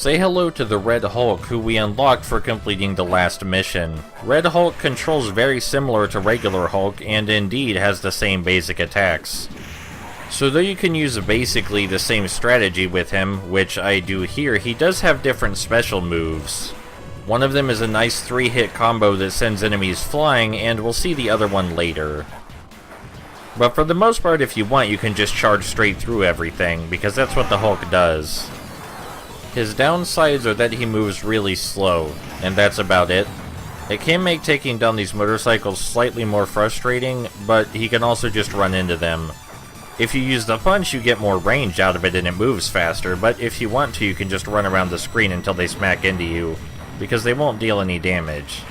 Say hello to the Red Hulk, who we unlocked for completing the last mission. Red Hulk controls very similar to regular Hulk, and indeed has the same basic attacks. So though you can use basically the same strategy with him, which I do here, he does have different special moves. One of them is a nice 3-hit combo that sends enemies flying, and we'll see the other one later. But for the most part, if you want, you can just charge straight through everything, because that's what the Hulk does. His downsides are that he moves really slow, and that's about it. It can make taking down these motorcycles slightly more frustrating, but he can also just run into them. If you use the punch, you get more range out of it and it moves faster, but if you want to, you can just run around the screen until they smack into you, because they won't deal any damage.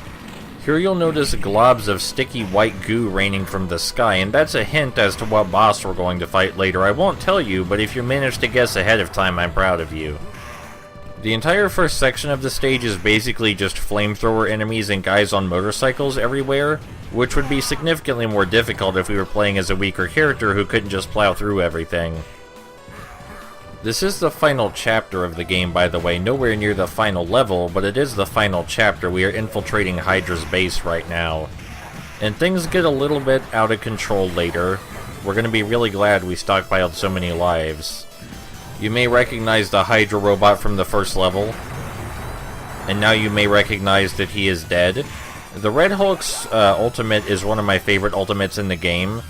Here you'll notice globs of sticky white goo raining from the sky, and that's a hint as to what boss we're going to fight later. I won't tell you, but if you manage to guess ahead of time, I'm proud of you. The entire first section of the stage is basically just flamethrower enemies and guys on motorcycles everywhere, which would be significantly more difficult if we were playing as a weaker character who couldn't just plow through everything. This is the final chapter of the game, by the way, nowhere near the final level, but it is the final chapter. We are infiltrating Hydra's base right now. And things get a little bit out of control later. We're going to be really glad we stockpiled so many lives. You may recognize the Hydra robot from the first level, and now you may recognize that he is dead. The Red Hulk's ultimate is one of my favorite ultimates in the game.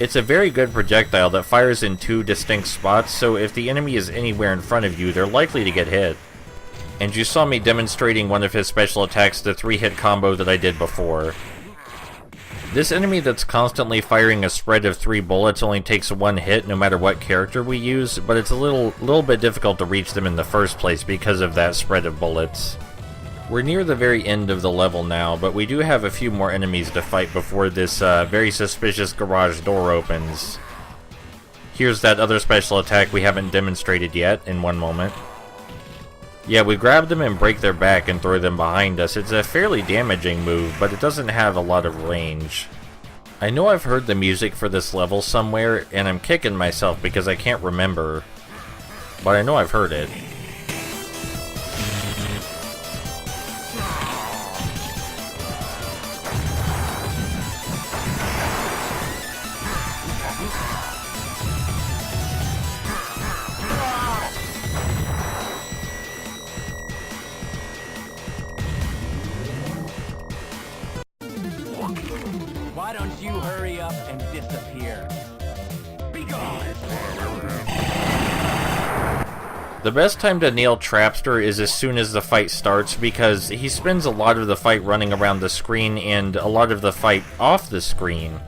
It's a very good projectile that fires in 2 distinct spots, so if the enemy is anywhere in front of you, they're likely to get hit. And you saw me demonstrating one of his special attacks, the 3-hit combo that I did before. This enemy that's constantly firing a spread of 3 bullets only takes 1 hit no matter what character we use, but it's a little bit difficult to reach them in the first place because of that spread of bullets. We're near the very end of the level now, but we do have a few more enemies to fight before this very suspicious garage door opens. Here's that other special attack we haven't demonstrated yet in one moment. Yeah, we grab them and break their back and throw them behind us. It's a fairly damaging move, but it doesn't have a lot of range. I know I've heard the music for this level somewhere, and I'm kicking myself because I can't remember. But I know I've heard it. Why don't you hurry up and disappear? Be gone! The best time to nail Trapster is as soon as the fight starts, because he spends a lot of the fight running around the screen and a lot of the fight off the screen.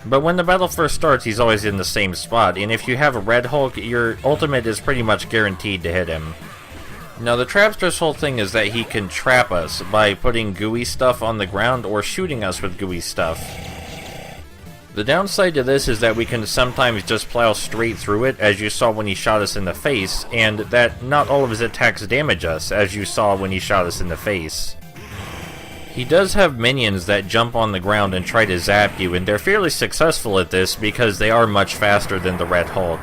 But when the battle first starts, he's always in the same spot, and if you have a Red Hulk, your ultimate is pretty much guaranteed to hit him. Now, the Trapster's whole thing is that he can trap us by putting gooey stuff on the ground or shooting us with gooey stuff. The downside to this is that we can sometimes just plow straight through it, as you saw when he shot us in the face, and that not all of his attacks damage us, as you saw when he shot us in the face. He does have minions that jump on the ground and try to zap you, and they're fairly successful at this because they are much faster than the Red Hulk.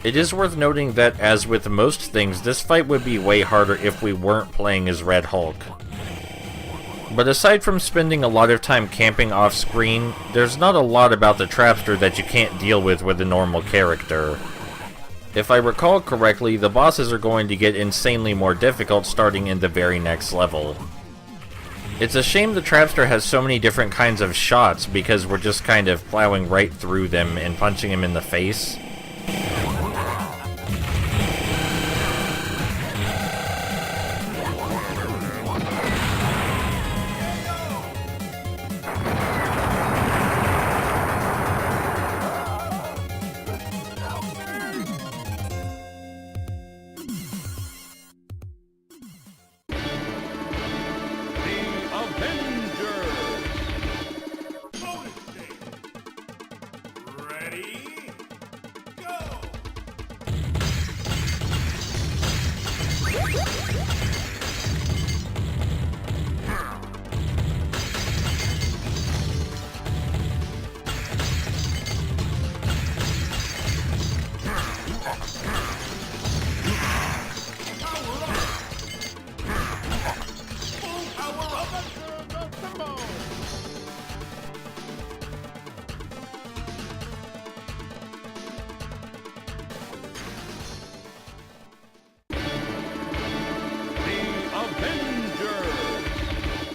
It is worth noting that, as with most things, this fight would be way harder if we weren't playing as Red Hulk. But aside from spending a lot of time camping off-screen, there's not a lot about the Trapster that you can't deal with a normal character. If I recall correctly, the bosses are going to get insanely more difficult starting in the very next level. It's a shame the Trapster has so many different kinds of shots, because we're just kind of plowing right through them and punching him in the face. Avengers! Ready? Go!